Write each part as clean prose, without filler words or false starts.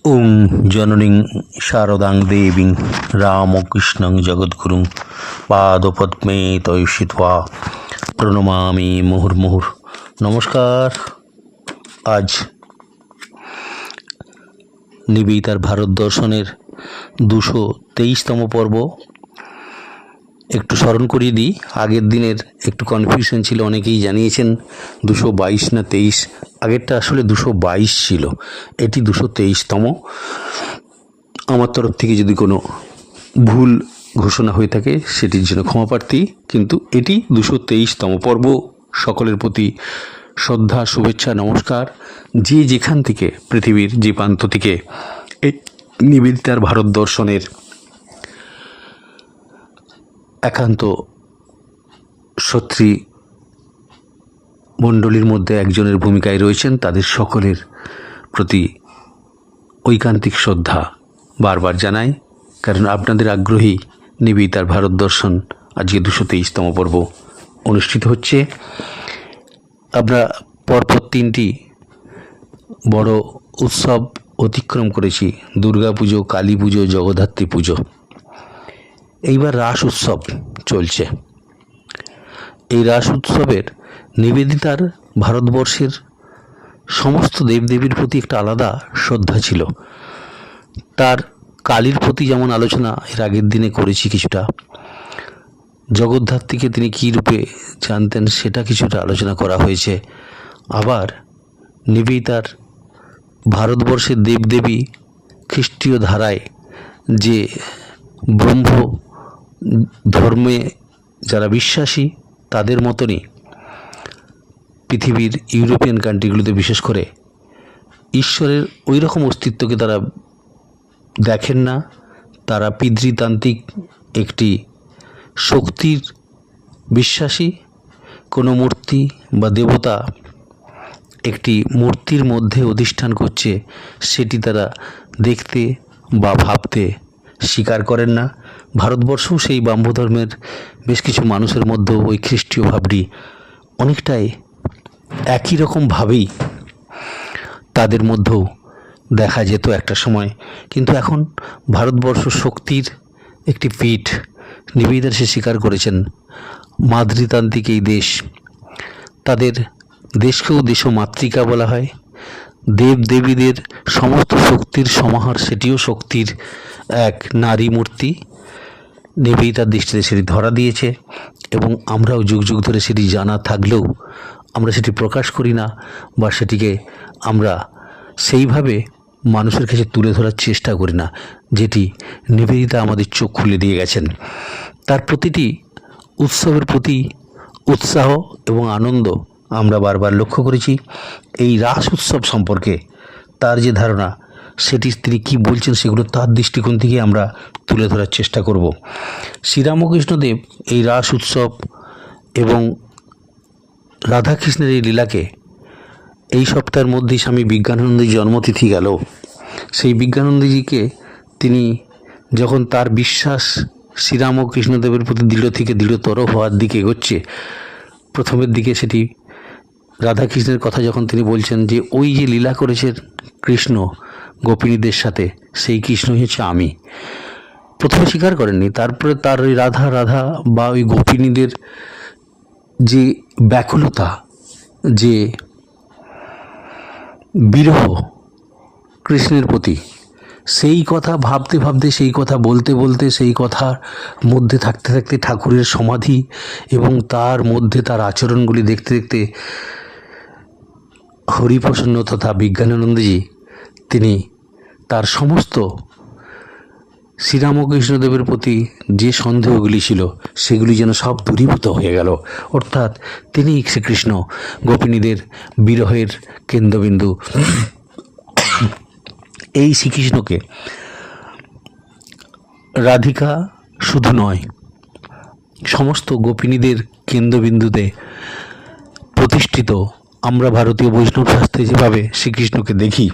ওং জননীং শারদাং দেবীং রামকৃষ্ণং জগদ্গুরুং পাদপদ্মে তয়ুষিত্বা প্রণমামি মুহুর্মুহুর। নমস্কার। আজ নিবেদিতার ভারত দর্শনের 223তম পর্ব। একটু স্মরণ করিয়ে দিই, আগের দিনের একটু কনফিউশন ছিল, অনেকেই জানিয়েছেন 222 না 23। আগেরটা আসলে 222 ছিল, এটি 223তম। আমার তরফ থেকে যদি কোনো ভুল ঘোষণা হয়ে থাকে সেটির জন্য ক্ষমা প্রার্থী, কিন্তু এটি 223তম পর্ব। সকলের প্রতি শ্রদ্ধা, শুভেচ্ছা, নমস্কার। যে যেখান থেকে, পৃথিবীর যে প্রান্ত থেকে এই নিবেদিতার ভারত দর্শনের একান্ত সত্রী মণ্ডলীর মধ্যে একজনের ভূমিকায় রয়েছেন, তাদের সকলের প্রতি ঐকান্তিক শ্রদ্ধা বারবার জানাই, কারণ আপনাদের আগ্রহী নিবেদিতার ভারত দর্শন আজকে 223তম পর্ব অনুষ্ঠিত হচ্ছে। আমরা পরপর 3টি বড় উৎসব অতিক্রম করেছি: দুর্গা পুজো, কালী পুজো, জগদ্ধাত্রী পুজো। এইবার রাস উৎসব চলছে। এই রাস উৎসবের নিবেদিতার ভারতবর্ষের সমস্ত দেবদেবীর প্রতি একটা আলাদা শ্রদ্ধা ছিল। তার কালীর প্রতি যেমন আলোচনা এর আগের দিনে করেছি কিছুটা, জগদ্ধাত্রীকে তিনি কী রূপে জানতেন সেটা কিছুটা আলোচনা করা হয়েছে। আবার নিবেদিতার ভারতবর্ষের দেবদেবী খ্রিস্টীয় ধারায় যে ব্রহ্ম ধর্মে যারা বিশ্বাসী, তাদের মতনই পৃথিবীর ইউরোপিয়ান কান্ট্রিগুলোতে বিশেষ করে ঈশ্বরের ওই রকম অস্তিত্বকে তারা দেখেন না। তারা পিতৃতান্ত্রিক একটি শক্তির বিশ্বাসী। কোনো মূর্তি বা দেবতা একটি মূর্তির মধ্যে অধিষ্ঠান করছে, সেটি তারা দেখতে বা ভাবতে স্বীকার করেন না। ভারতবর্ষও সেই ব্রাহ্ম ধর্মের বেশ কিছু মানুষের মধ্যেও ওই খ্রিস্টীয় ভাবটি অনেকটাই একই রকমভাবেই তাদের মধ্যেও দেখা যেত একটা সময়। কিন্তু এখন ভারতবর্ষ শক্তির একটি পীঠ, নিবেদিতা সে স্বীকার করেছেন। মাতৃতান্ত্রিক এই দেশ, তাদের দেশকেও দেশমাতৃকা বলা হয়। দেব দেবীদের সমস্ত শক্তির সমাহার, সেটিও শক্তির এক নারী মূর্তি। নিবেদিতার দৃষ্টিতে সেটি ধরা দিয়েছে, এবং আমরাও যুগ যুগ ধরে সেটি জানা থাকলেও আমরা সেটি প্রকাশ করি না, বা সেটিকে আমরা সেইভাবে মানুষের কাছে তুলে ধরার চেষ্টা করি না, যেটি নিবেদিতা আমাদের চোখ খুলে দিয়ে গেছেন। তার প্রতিটি উৎসবের প্রতি উৎসাহ এবং আনন্দ আমরা বারবার লক্ষ্য করেছি। এই রাস উৎসব সম্পর্কে তার যে ধারণা, সেটি তিনি কী বলছেন সেগুলো তার দৃষ্টিকোণ থেকে আমরা তুলে ধরার চেষ্টা করব। শ্রীরামকৃষ্ণদেব এই রাস উৎসব এবং রাধাকৃষ্ণের এই লীলাকে এই সপ্তাহের মধ্যেই স্বামী বিজ্ঞানানন্দজির জন্মতিথি গেল। সেই বিজ্ঞানানন্দজিকে তিনি যখন তার বিশ্বাস শ্রীরামকৃষ্ণদেবের প্রতি দৃঢ় থেকে দৃঢ়তর হওয়ার দিকে এগোচ্ছে, প্রথমের দিকে সেটি রাধাকৃষ্ণের কথা যখন তিনি বলছেন যে ওই যে লীলা করেছেন কৃষ্ণ গোপিনীদের সাথে, সেই কৃষ্ণই হচ্ছে আমি, প্রথমে স্বীকার করেননি। তারপরে তার ওই রাধা রাধা বা ওই গোপিনীদের যে ব্যাকুলতা, যে বিরহ কৃষ্ণের প্রতি, সেই কথা ভাবতে ভাবতে, সেই কথা বলতে বলতে, সেই কথার মধ্যে থাকতে থাকতে ঠাকুরের সমাধি এবং তার মধ্যে তার আচরণগুলি দেখতে দেখতে হরিপ্রসন্ন তথা বিজ্ঞানানন্দজি তিনি তার সমস্ত শ্রীরামকৃষ্ণদেবের প্রতি যে সন্দেহগুলি ছিল সেগুলি যেন সব দূরীভূত হয়ে গেল। অর্থাৎ তিনি শ্রীকৃষ্ণ, গোপিনীদের বিরহের কেন্দ্রবিন্দু। এই শ্রীকৃষ্ণকে রাধিকা শুধু নয়, সমস্ত গোপিনীদের কেন্দ্রবিন্দুতে প্রতিষ্ঠিত। আমরা ভারতীয় বৈষ্ণব শাস্ত্রে যেভাবে শ্রীকৃষ্ণকে দেখি,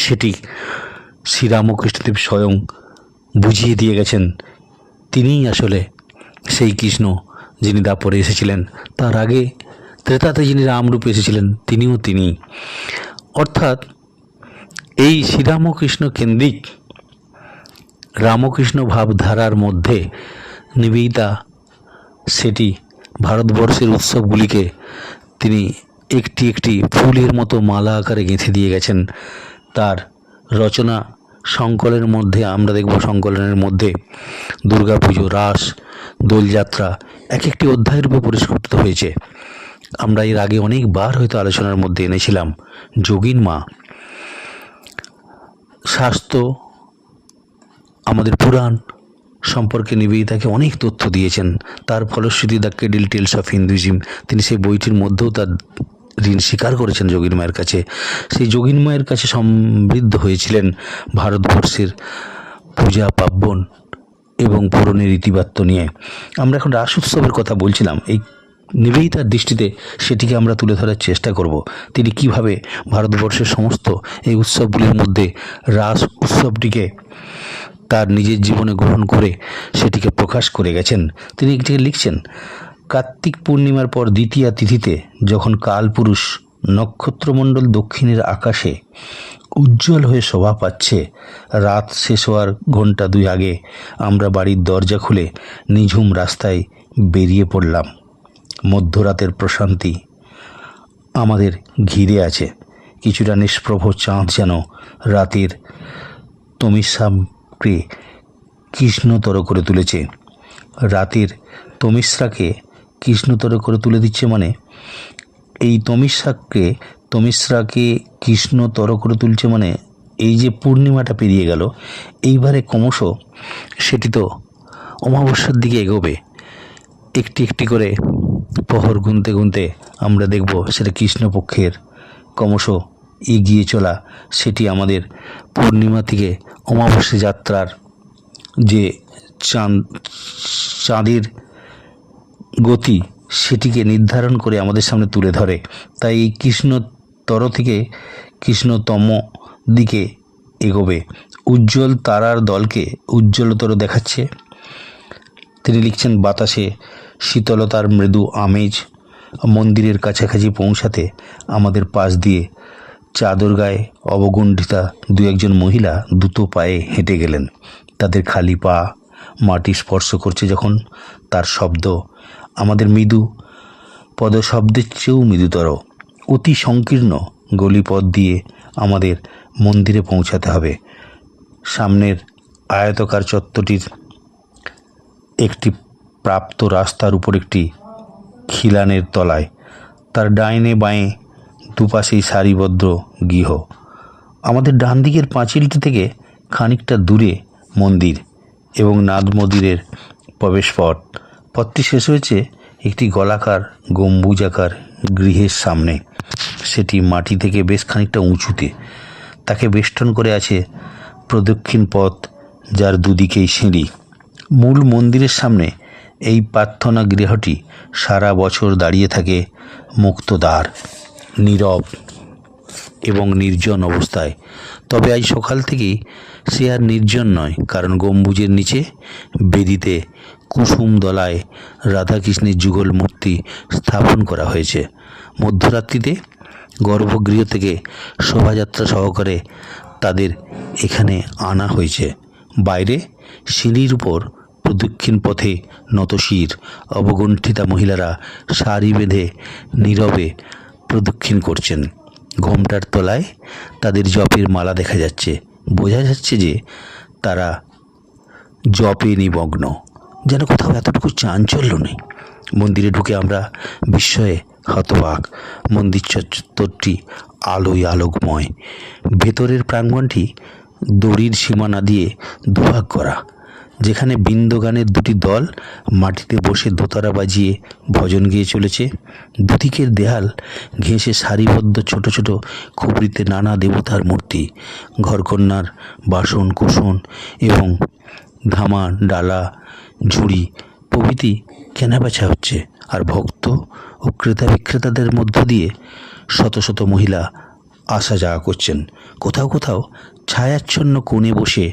সেটি শ্রীরামকৃষ্ণদেব স্বয়ং বুঝিয়ে দিয়ে গেছেন। তিনিই আসলে সেই কৃষ্ণ যিনি দাপরে এসেছিলেন। তার আগে ত্রেতাতে যিনি রামরূপে এসেছিলেন, তিনিও তিনি। অর্থাৎ এই শ্রীরামকৃষ্ণ কেন্দ্রিক রামকৃষ্ণ ভাবধারার মধ্যে নিবেদিতা সেটি ভারতবর্ষের উৎসবগুলিকে তিনি একটি একটি ফুলের মতো মালা আকারে গেঁথে দিয়ে গেছেন। তার রচনা সংকলনের মধ্যে আমরা দেখব, সংকলনের মধ্যে দুর্গাপুজো, রাস, দোলযাত্রা এক একটি অধ্যায়ের রূপে পরিস্ফুটিত হয়েছে। আমরা এর আগে অনেকবার হয়তো আলোচনার মধ্যে এনেছিলাম যোগিন মা। শাস্ত্র, আমাদের পুরাণ সম্পর্কে নিবেদিতাকে অনেক তথ্য দিয়েছেন। তার ফলশ্রুতি the cradle tales of Hinduism, তিনি সেই বইটির মধ্যেও তার ঋণ স্বীকার করেছেন যোগিন মায়ের কাছে। সেই যোগিন মায়ের কাছে সমৃদ্ধ হয়েছিলেন ভারতবর্ষের পূজা পার্বণ এবং পুরনের রীতিবাত্য নিয়ে। আমরা এখন রাস উৎসবের কথা বলছিলাম, এই নিবেদিতার দৃষ্টিতে সেটিকে আমরা তুলে ধরার চেষ্টা করব। তিনি কিভাবে ভারতবর্ষের সমস্ত এই উৎসবগুলির মধ্যে রাস উৎসবটিকে তার নিজের জীবনে গ্রহণ করে সেটিকে প্রকাশ করে গেছেন। তিনি একটিকে লিখছেন, কার্তিক পূর্ণিমার পর দ্বিতীয়া তিথিতে যখন কালপুরুষ নক্ষত্রমণ্ডল দক্ষিণের আকাশে উজ্জ্বল হয়ে শোভা পাচ্ছে, রাত শেষ হওয়ার ঘন্টা দুই আগে আমরা বাড়ির দরজা খুলে নিঝুম রাস্তায় বেরিয়ে পড়লাম। মধ্যরাতের প্রশান্তি আমাদের ঘিরে আছে। কিছুটা নিষ্প্রভ চাঁদ যেন রাতের তমিস্রাকে কৃষ্ণতর করে তুলেছে। রাতের তমিস্রাকে কৃষ্ণতর করে তুলে দিচ্ছে, মানে এই তমিস্রাকে কৃষ্ণতর করে তুলছে, মানে এই যে পূর্ণিমাটা পেরিয়ে গেল, এইবারে ক্রমশ সেটি তো অমাবস্যার দিকে এগোবে। একটি একটি করে প্রহর গুনতে গুনতে আমরা দেখব সেটা কৃষ্ণপক্ষের ক্রমশ এগিয়ে চলা। সেটি আমাদের পূর্ণিমা থেকে অমাবস্যা যাত্রার যে চাঁদের গতি, সেটিকে নির্ধারণ করে আমাদের সামনে তুলে ধরে। তাই এই কৃষ্ণতর থেকে কৃষ্ণতম দিকে এগোবে। উজ্জ্বল তারার দলকে উজ্জ্বলতর দেখাচ্ছে। তিনি লিখছেন, বাতাসে শীতলতার মৃদু আমেজ। মন্দিরের কাছাকাছি পৌঁছাতে আমাদের পাশ দিয়ে চাদর গায়ে অবগুণ্ঠিতা দু একজন মহিলা দ্রুত পায়ে হেঁটে গেলেন। তাদের খালি পা মাটি স্পর্শ করছে যখন, তার শব্দ আমাদের মৃদু পদশব্দের চেয়েও মৃদুতর। অতি সংকীর্ণ গলিপথ দিয়ে আমাদের মন্দিরে পৌঁছাতে হবে। সামনের আয়তকার চত্বরটির একটি প্রাপ্ত রাস্তার উপর একটি খিলানের তলায়, তার ডাইনে বাঁয়ে দুপাশেই সারিবদ্ধ গৃহ। আমাদের ডান দিকের পাঁচিলটি থেকে খানিকটা দূরে মন্দির এবং নাদ মন্দিরের প্রবেশপথ। পথটি শেষ হয়েছে একটি গলাকার গম্বুজাকার গৃহের সামনে। সেটি মাটি থেকে বেশ খানিকটা উঁচুতে। তাকে বেষ্টন করে আছে প্রদক্ষিণ পথ, যার দুদিকেই সিঁড়ি। মূল মন্দিরের সামনে এই প্রার্থনা গৃহটি সারা বছর দাঁড়িয়ে থাকে মুক্তদ্বার, নীরব এবং নির্জন অবস্থায়। তবে আজ সকাল থেকেই সে আর নির্জন নয়, কারণ গম্বুজের নিচে বেদিতে কুসুম দলায় রাধাকৃষ্ণের যুগল মূর্তি স্থাপন করা হয়েছে। মধ্যরাত্রিতে গর্ভগৃহ থেকে শোভাযাত্রা সহকারে তাদের এখানে আনা হয়েছে। বাইরে সিঁড়ির উপর প্রদক্ষিণ পথে নতশির অবগুণ্ঠিতা মহিলারা সারি বেঁধে নীরবে প্রদক্ষিণ করছেন। ঘোমটার তলায় তাদের জপের মালা দেখা যাচ্ছে। বোঝা যাচ্ছে যে তারা জপে নিমগ্ন, যেন কোথাও এতটুকু চাঞ্চল্য নেই। মন্দিরে ঢুকে আমরা বিস্ময়ে হতবাক। মন্দির চত্বরটি আলোয় আলোকময়। ভেতরের প্রাঙ্গণটি দড়ির সীমানা দিয়ে দুভাগ করা, যেখানে বৃন্দগানের দুটি দল মাটিতে বসে দোতারা বাজিয়ে ভজন গেয়ে চলেছে। দুদিকের দেয়াল ঘেঁষে সারিবদ্ধ ছোট ছোট খুপড়িতে নানা দেবতার মূর্তি। ঘরকন্যার বাসন কুসন এবং ধামা ডালা ঝুড়ি প্রভৃতি কেনাবেচা হচ্ছে। আর ভক্ত ও ক্রেতা বিক্রেতাদের মধ্য দিয়ে শত শত মহিলা আসা যাওয়া করছেন। কোথাও কোথাও ছায়াচ্ছন্ন কোণে বসে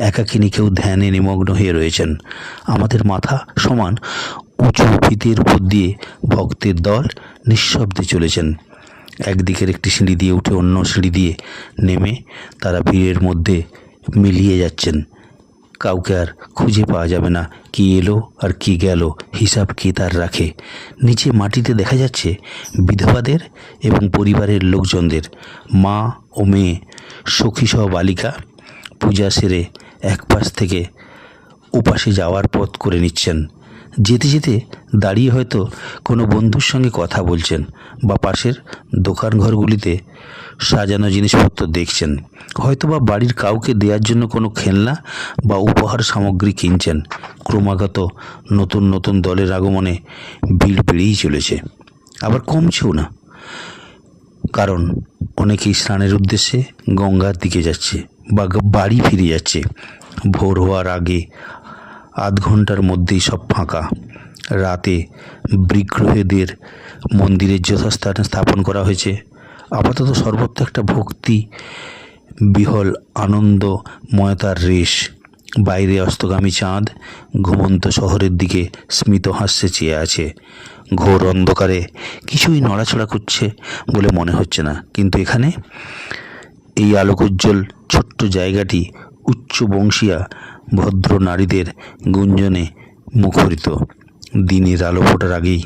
একাকিনী কেউ ধ্যানে নিমগ্ন হয়ে রয়েছেন। আমাদের মাথা সমান উঁচু ফিতের উপর দিয়ে ভক্তের দল নিঃশব্দে চলেছেন। একদিকের একটি সিঁড়ি দিয়ে উঠে অন্য সিঁড়ি দিয়ে নেমে তারা ভিড়ের মধ্যে মিলিয়ে যাচ্ছেন। কাউকে আর খুঁজে পাওয়া যাবে না, কি এলো আর কি গেল হিসাব কে তার রাখে। নিচে মাটিতে দেখা যাচ্ছে বিধবাদের এবং পরিবারের লোকজনদের, মা ও মেয়ে, সখীসহ বালিকা পূজা সেরে এক পাশ থেকে ওপাশে যাওয়ার পথ করে নিচ্ছেন। যেতে যেতে দাঁড়িয়ে হয়তো কোনো বন্ধুর সঙ্গে কথা বলছেন বা পাশের দোকানঘরগুলিতে সাজানো জিনিসপত্র দেখছেন, হয়তো বা বাড়ির কাউকে দেওয়ার জন্য কোনো খেলনা বা উপহার সামগ্রী কিনছেন। ক্রমাগত নতুন নতুন দলের আগমনে ভিড় বেড়েই চলেছে, আবার কমছেও না, কারণ অনেকেই স্নানের উদ্দেশ্যে গঙ্গার দিকে যাচ্ছে বা বাড়ি ফিরে যাচ্ছে। ভোর হওয়ার আগে আধ ঘন্টার মধ্যেই সব ফাঁকা। রাতে বিগ্রহদের মন্দিরের যথাস্থানে স্থাপন করা হয়েছে। আপাতত সর্বত্র একটা ভক্তি বিহল আনন্দময়তার রেশ। বাইরে অস্তগামী চাঁদ ঘুমন্ত শহরের দিকে স্মিত হাস্যে চেয়ে আছে। ঘোর অন্ধকারে কিছুই নড়াচড়া করছে বলে মনে হচ্ছে না, কিন্তু এখানে এই আলোকোজ্জ্বল ছোট্ট জায়গাটি উচ্চ বংশীয়া ভদ্র নারীদের গুঞ্জনে মুখরিত। দিনের আলো ফোটার আগেই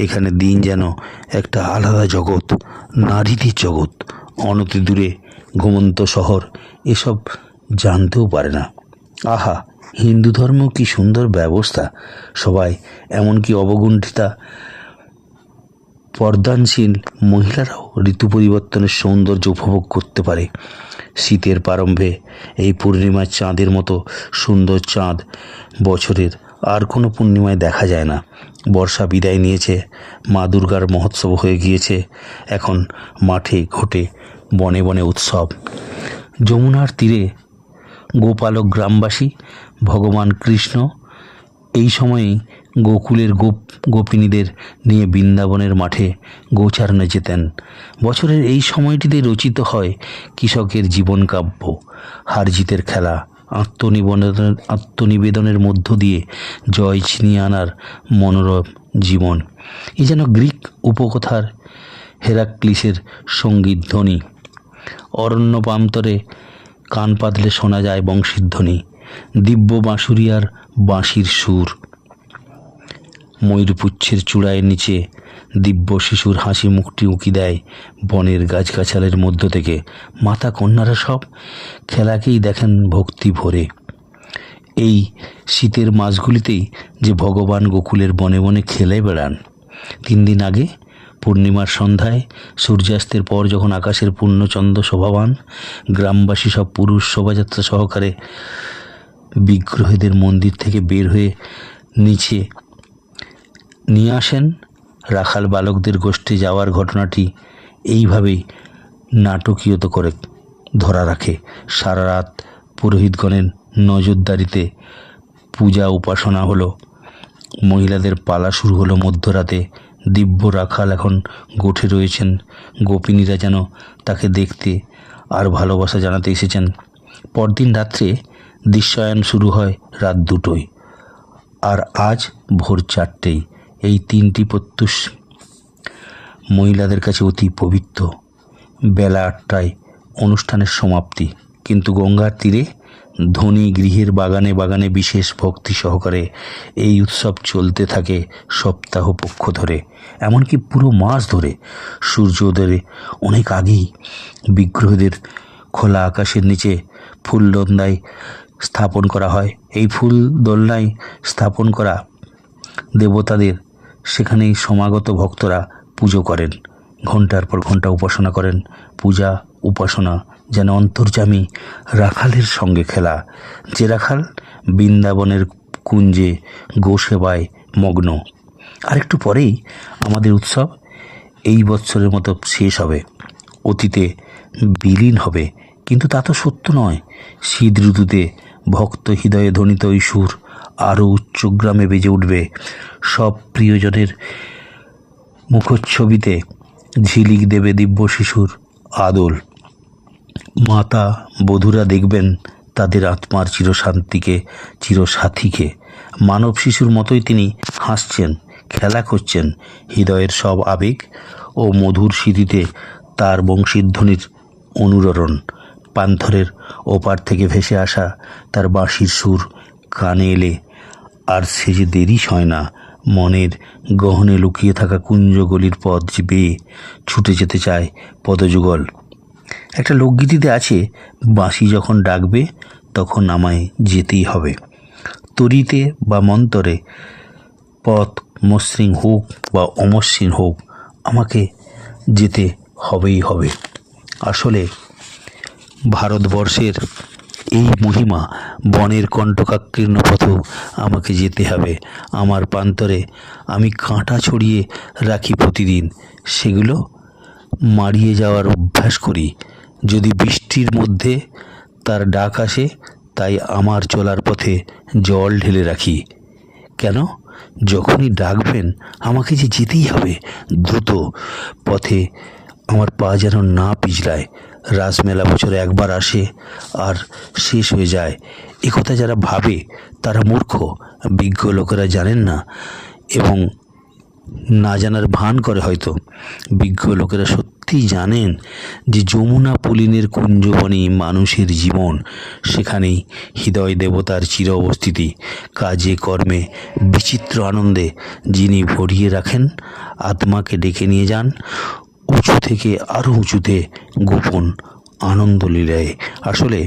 এখানে দিন যেন একটা আলাদা জগৎ, নারীদের জগৎ। অনতি দূরে ঘুমন্ত শহর এসব জানতেও পারে না। আহা, হিন্দু ধর্ম কি সুন্দর ব্যবস্থা! সবাই, এমনকি অবগুণ্ঠিতা পর্দানশীল মহিলারাও ঋতু পরিবর্তনের সৌন্দর্য উপভোগ করতে পারে। শীতের প্রারম্ভে এই পূর্ণিমার চাঁদের মতো সুন্দর চাঁদ বছরের আর কোনো পূর্ণিমায় দেখা যায় না। বর্ষা বিদায় নিয়েছে, মা দুর্গার মহোৎসব হয়ে গিয়েছে। এখন মাঠে ঘটে বনে বনে উৎসব। যমুনার তীরে গোপালক গ্রামবাসী ভগবান কৃষ্ণ এই সময়েই গোকুলের গোপিনীদের নিয়ে বৃন্দাবনের মাঠে গোচারণে যেতেন। বছরের এই সময়টিতে রচিত হয় কৃষকের জীবন কাব্য, হার জিতের খেলা, আত্মনিবেদনের মধ্য দিয়ে জয় ছিনিয়ে আনার মনোরম জীবন। এ যেন গ্রিক উপকথার হেরাক্লিসের সঙ্গীত ধ্বনি। অরণ্য প্রান্তরে কান পাতলে শোনা যায় বংশীর ধ্বনি, দিব্য বাঁশুরিয়ার বাঁশির সুর। ময়ূরপুচ্ছের চূড়ায় নিচে দিব্য শিশুর হাসি মুখটি উঁকি দেয় বনের গাছগাছালের মধ্য থেকে। মাতা কন্যারা সব খেলাকেই দেখেন ভক্তি ভরে। এই শীতের মাসগুলিতেই যে ভগবান গোকুলের বনে বনে খেলে বেড়ান। 3 দিন আগে পূর্ণিমার সন্ধ্যায় সূর্যাস্তের পর যখন আকাশের পূর্ণচন্দ্র শোভাবান, গ্রামবাসী সব পুরুষ শোভাযাত্রা সহকারে বিগ্রহদের মন্দির থেকে বের হয়ে নিচে নিয়ে আসেন। রাখাল বালকদের গোষ্ঠী যাওয়ার ঘটনাটি এইভাবেই নাটকীয়ত করে ধরা রাখে। সারা রাত পুরোহিতগণের নজরদারিতে পূজা উপাসনা হলো। মহিলাদের পালা শুরু হলো মধ্যরাতে। দিব্য রাখাল এখন গোঠে রয়েছেন। গোপিনীরা যেন তাকে দেখতে আর ভালোবাসা জানাতে এসেছেন। পরদিন রাত্রে দৃশ্যায়ন শুরু হয় রাত 2টোয়, আর আজ ভোর 4টেই। এই 3টি প্রত্যুষ মহিলাদের কাছে অতি পবিত্র। বেলা 8টায় অনুষ্ঠানের সমাপ্তি, কিন্তু গঙ্গার তীরে ধনী গৃহের বাগানে বাগানে বিশেষ ভক্তি সহকারে এই উৎসব চলতে থাকে সপ্তাহ পক্ষ ধরে, এমনকি পুরো মাস ধরে। সূর্যোদয়ে অনেক আগেই বিগ্রহদের খোলা আকাশের নিচে ফুল দোলনায় স্থাপন করা হয়। এই ফুল দোলনায় স্থাপন করা দেবতাদের সেখানেই সমাগত ভক্তরা পুজো করেন, ঘন্টার পর ঘন্টা উপাসনা করেন। পূজা উপাসনা যেন অন্তর্যামী রাখালের সঙ্গে খেলা। যে রাখাল বৃন্দাবনের কুঞ্জে গোসেবায় মগ্ন। আরেকটু পরেই আমাদের উৎসব এই বৎসরের মতো শেষ হবে, অতীতে বিলীন হবে। কিন্তু তা তো সত্য নয়। শীত ঋতুতে ভক্ত হৃদয়ে ধ্বনিত ওই সুর আরও উচ্চগ্রামে বেজে উঠবে। সব প্রিয়জনের মুখচ্ছবিতে ঝিলিক দেবে দিব্য শিশুর আদল। মাতা বধূরা দেখবেন তাদের আত্মার চিরশান্তিকে, চিরসাথীকে। মানব শিশুর মতোই তিনি হাসছেন, খেলা করছেন। হৃদয়ের সব আবেগ ও মধুর স্মৃতিতে তার বংশীধ্বনির অনুরণন। পান্থরের ওপার থেকে ভেসে আসা তার বাঁশির সুর কানে এলে আর সে যে দেরি হয় না, মনের গহনে লুকিয়ে থাকা কুঞ্জগলির পথ বেয়ে ছুটে যেতে চায় পদযুগল। একটা লোকগীতিতে আছে, বাঁশি যখন ডাকবে তখন আমায় যেতেই হবে। তরিতে বা মন্তরে পথ মসৃণ হোক বা অমসৃণ হোক, আমাকে যেতে হবেই হবে। আসলে ভারতবর্ষের এই মহিমা বনের কণ্টকাকীর্ণ পথেও আমাকে যেতে হবে। আমার প্রান্তরে আমি কাঁটা ছড়িয়ে রাখি প্রতিদিন, সেগুলো মারিয়ে যাওয়ার অভ্যাস করি যদি বৃষ্টির মধ্যে তার ডাক আসে। তাই আমার চলার পথে জল ঢেলে রাখি। কেন? যখনই ডাকবেন আমাকে যে যেতেই হবে দ্রুত। পথে আমার পা যেন না পিছলায়। রাসমেলা বছরে একবার আসে আর শেষ হয়ে যায়, একথা যারা ভাবে তারা মূর্খ। বিজ্ঞ লোকেরা জানেন না এবং না জানার ভান করে হয়তো। বিজ্ঞ লোকেরা সত্যিই জানেন যে যমুনা পুলিনের কুঞ্জবনী মানুষের জীবন, সেখানেই হৃদয় দেবতার চির অবস্থিতি। কাজে কর্মে বিচিত্র আনন্দে যিনি ভরিয়ে রাখেন, আত্মাকে ডেকে নিয়ে যান উঁচু থেকে আরও উঁচুতে গোপন আনন্দ লীলায়। আসলে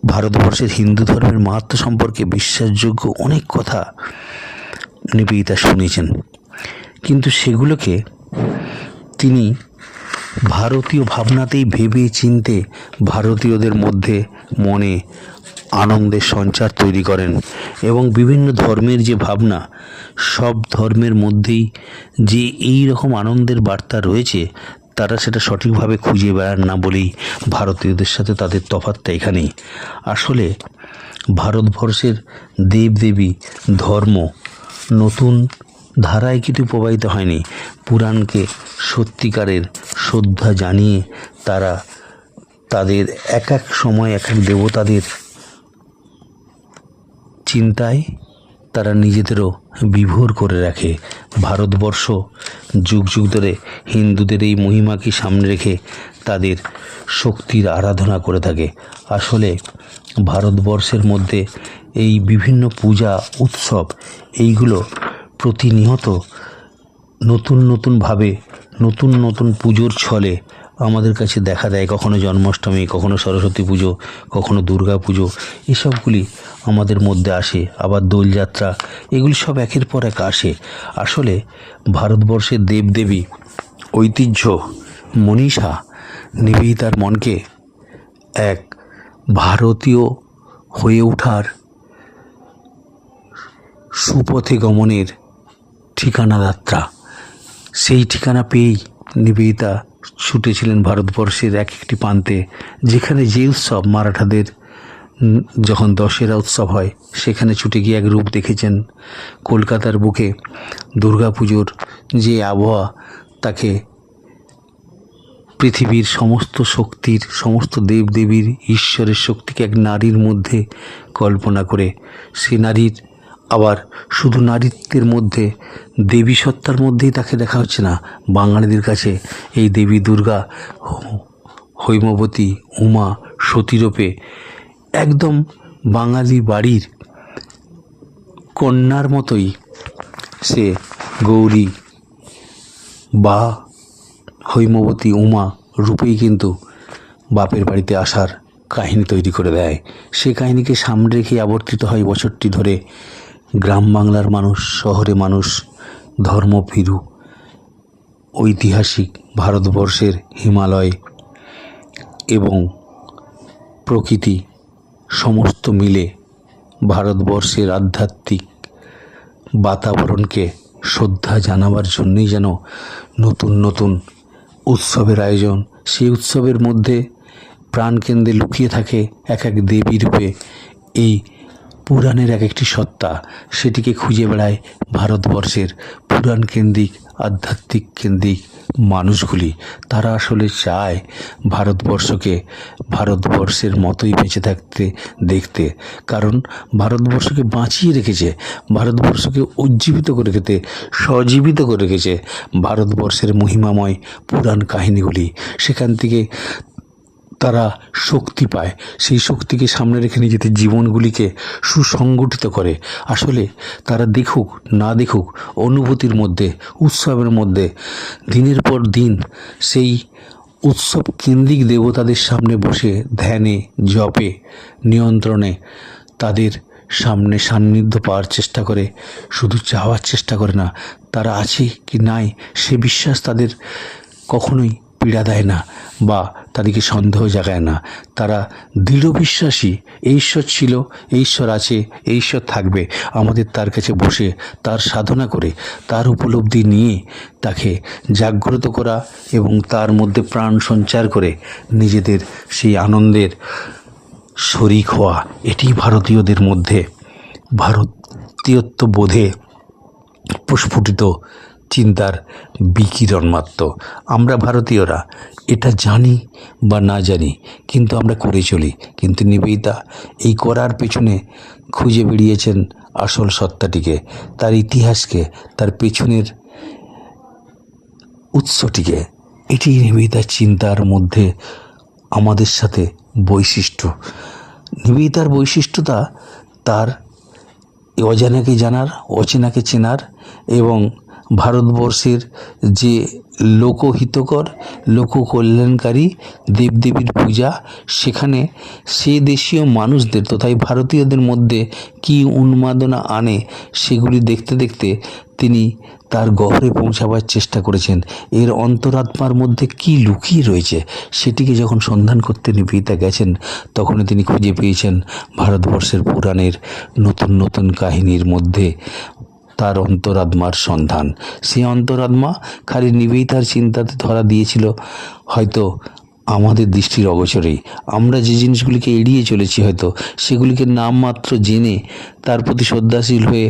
ভারতবর্ষের হিন্দু ধর্মের মাহাত্ম্য সম্পর্কে বিশ্বাসযোগ্য অনেক কথা নিবেদিতা শুনেছেন, কিন্তু সেগুলোকে তিনি ভারতীয় ভাবনাতেই ভেবে চিনতে ভারতীয়দের মধ্যে মনে আনন্দের সঞ্চার তৈরি করেন। এবং বিভিন্ন ধর্মের যে ভাবনা, সব ধর্মের মধ্যেই যে এই রকম আনন্দের বার্তা রয়েছে, তারা সেটা সঠিকভাবে খুঁজে বেড়ান না বলেই ভারতীয়দের সাথে তাদের তফাৎটা এখানেই। আসলে ভারতবর্ষের দেবদেবী ধর্ম নতুন ধারায় কিন্তু প্রবাহিত হয়নি। পুরাণকে সত্যিকারের শ্রদ্ধা জানিয়ে তারা তাদের এক এক সময় এক এক দেবতাদের চিন্তায় তারা নিজেদেরও বিভোর করে রাখে। ভারতবর্ষ যুগ যুগ ধরে হিন্দুদের এই মহিমাকে সামনে রেখে তাদের শক্তির আরাধনা করে থাকে। আসলে ভারতবর্ষের মধ্যে এই বিভিন্ন পূজা উৎসব, এইগুলো প্রতিনিয়ত নতুন নতুনভাবে নতুন নতুন পুজোর ছলে আমাদের কাছে দেখা দেয়। কখনো জন্মাষ্টমী, কখনো সরস্বতী পুজো, কখনো দুর্গা পুজো, এসবগুলি আমাদের মধ্যে আসে। আবার দোলযাত্রা, এগুলি সব একের পর এক আসে। আসলে ভারতবর্ষের দেবদেবী ঐতিহ্য মনীষা নিবেদিতার মনকে এক ভারতীয় হয়ে ওঠার সুপথে গমনের ঠিকানাদাত্রা। সেই ঠিকানা পেয়েই নিবেদিতা ছুটেছিলেন ভারতবর্ষের এক একটি প্রান্তে, যেখানে যে উৎসব মারাঠাদের যখন দশেরা উৎসব হয়, সেখানে ছুটে গিয়ে এক রূপ দেখেছেন। কলকাতার বুকে দুর্গাপুজোর যে আবহাওয়া, তাকে পৃথিবীর সমস্ত শক্তির, সমস্ত দেবদেবীর, ঈশ্বরের শক্তিকে এক নারীর মধ্যে কল্পনা করে, সে নারীর আবার শুধু নারীত্বের মধ্যে, দেবী সত্তার মধ্যেই তাকে দেখা হচ্ছে না। বাঙালিদের কাছে এই দেবী দুর্গা, হৈমবতী, উমা, সতীরূপে একদম বাঙালি বাড়ির কন্যার মতোই সে গৌরী বা হৈমবতী উমা রূপেই কিন্তু বাপের বাড়িতে আসার কাহিনী তৈরি করে দেয়। সে কাহিনীকে সামনে রেখে আবর্তিত হয় বছরটি ধরে গ্রাম বাংলার মানুষ, শহরে মানুষ, ধর্মভীরু ঐতিহাসিক ভারতবর্ষের হিমালয় এবং প্রকৃতি সমস্ত মিলে ভারতবর্ষের আধ্যাত্মিক বাতাবরণকে শ্রদ্ধা জানাবার জন্যই যেন নতুন নতুন উৎসবের আয়োজন। সেই উৎসবের মধ্যে প্রাণকেন্দ্রে লুকিয়ে থাকে এক এক দেবী রূপে এই পুরাণের এক একটি সত্তা, সেটিকে খুঁজে বেড়ায় ভারতবর্ষের পুরাণ কেন্দ্রিক আধ্যাত্মিক কেন্দ্রিক মানুষগুলি। তারা আসলে চায় ভারতবর্ষকে ভারতবর্ষের মতোই বেঁচে থাকতে দেখতে, কারণ ভারতবর্ষকে বাঁচিয়ে রেখেছে, ভারতবর্ষকে উজ্জীবিত করে রেখেছে, সজীবিত করে রেখেছে ভারতবর্ষের মহিমাময় পুরাণ কাহিনীগুলি। সেখান থেকে তারা শক্তি পায়, সেই শক্তিকে সামনে রেখে নিজেদের জীবনগুলিকে সুসংগঠিত করে। আসলে তারা দেখুক না দেখুক, অনুভূতির মধ্যে, উৎসবের মধ্যে দিনের পর দিন সেই উৎসব কেন্দ্রিক দেবতাদের সামনে বসে ধ্যানে জপে নিয়ন্ত্রণে তাদের সামনে সান্নিধ্য পাওয়ার চেষ্টা করে, শুধু চাওয়ার চেষ্টা করে না, তারা আছে কি নাই সে বিশ্বাস তাদের কখনোই পীড়া দেয় না বা তাদেরকে সন্দেহ জাগায় না। তারা দৃঢ় বিশ্বাসী, এই ঈশ্বর ছিল, এই ঈশ্বর আছে, এই ঈশ্বর থাকবে। আমাদের তার কাছে বসে তার সাধনা করে তার উপলব্ধি নিয়ে তাকে জাগ্রত করা এবং তার মধ্যে প্রাণ সঞ্চার করে নিজেদের সেই আনন্দের শরিক হওয়া, এটি ভারতীয়দের মধ্যে ভারতীয়ত্ব বোধে প্রস্ফুটিত চিন্তার বিকিরণ মাত্র। আমরা ভারতীয়রা এটা জানি বা না জানি, কিন্তু আমরা করে চলি। কিন্তু নিবেদিতা এই করার পেছনে খুঁজে বেরিয়েছেন আসল সত্তাটিকে, তার ইতিহাসকে, তার পেছনের উৎসটিকে। এটি নিবেদিতার চিন্তার মধ্যে আমাদের সাথে বৈশিষ্ট্য। নিবেদিতার বৈশিষ্ট্যতা তার অজানাকে জানার, অচেনাকে চেনার এবং ভারতবর্ষের যে লোকহিতকর লোককল্যাণকারী দেবদেবীর পূজা, সেখানে সে দেশীয় মানুষদের তথায় ভারতীয়দের মধ্যে কি উন্মাদনা আনে সেগুলি দেখতে দেখতে তিনি তার গহরে পৌঁছাবার চেষ্টা করেছেন। এর অন্তরাত্মার মধ্যে কি লুকিয়ে রয়েছে সেটিকে যখন সন্ধান করতে নিবেদিতা গেছেন, তখনই তিনি খুঁজে পেয়েছেন ভারতবর্ষের পুরাণের নতুন নতুন কাহিনীর মধ্যে তার অন্তরাত্মার সন্ধান। সেই অন্তরাত্মা খালি নিবেদিতার চিন্তাতে ধরা দিয়েছিল হয়তো আমাদের দৃষ্টির অগোচরেই। আমরা যে জিনিসগুলিকে এড়িয়ে চলেছি, হয়তো সেগুলিকে নামমাত্র জেনে তার প্রতি শ্রদ্ধাশীল হয়ে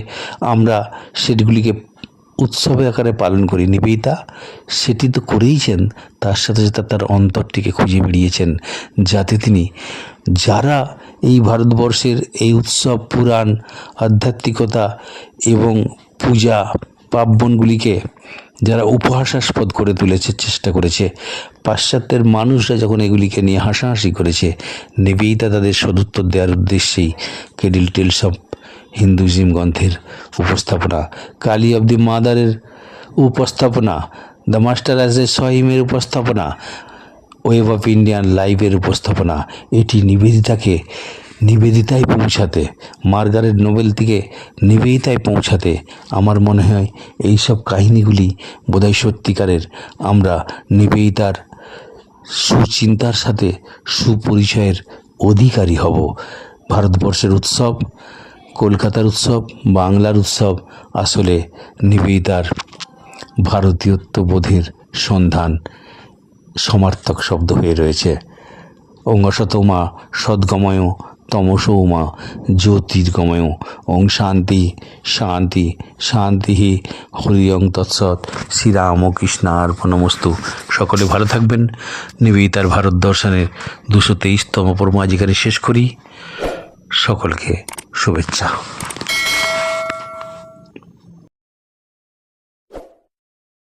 আমরা সেগুলিকে উৎসবে আকারে পালন করি। নিবেদিতা সেটি তো করেইছেন, তার সাথে সাথে তার অন্তরটিকে খুঁজে বেরিয়েছেন, যাতে তিনি যারা এই ভারতবর্ষের এই উৎসব পুরাণ আধ্যাত্মিকতা এবং পূজা পার্বণগুলিকে যারা উপহাসাস্পদ করে তুলেছে, চেষ্টা করেছে, পাশ্চাত্যের মানুষরা যখন এগুলিকে নিয়ে হাসাহাসি করেছে, নিবেদিতা তাদের সদুত্তর দেওয়ার উদ্দেশ্যেই ক্রেডল টেলস অফ হিন্দুইজম গ্রন্থের উপস্থাপনা, কালী অব দি মাদারের উপস্থাপনা, দ্য মাস্টার অ্যাজ এ সহিমের উপস্থাপনা, ওয়েভ অফ ইন্ডিয়ান লাইভের উপস্থাপনা, এটি নিবেদিতায় পৌঁছাতে, মার্গারেট নোবেল থেকে নিবেদিতায় পৌঁছাতে আমার মনে হয় এই সব কাহিনীগুলি বোধহয় সত্যিকারের আমরা নিবেদিতার সুচিন্তার সাথে সুপরিচয়ের অধিকারী হব। ভারতবর্ষের উৎসব, কলকাতার উৎসব, বাংলার উৎসব আসলে নিবেদিতার ভারতীয়ত্ববোধের সন্ধান সমার্থক শব্দ হয়ে রয়েছে। অঙ্গশতমা সদ্গময় তমসৌমা জ্যোতির্গময় ওং শান্তি শান্তি শান্তি হরি ওং তৎসৎ। শ্রীরামকৃষ্ণ অর্পণমস্তু। সকলে ভালো থাকবেন। নিবেদিতার ভারত দর্শনের 223তম পর্ব আজ এখানে শেষ করি। সকলকে শুভেচ্ছা।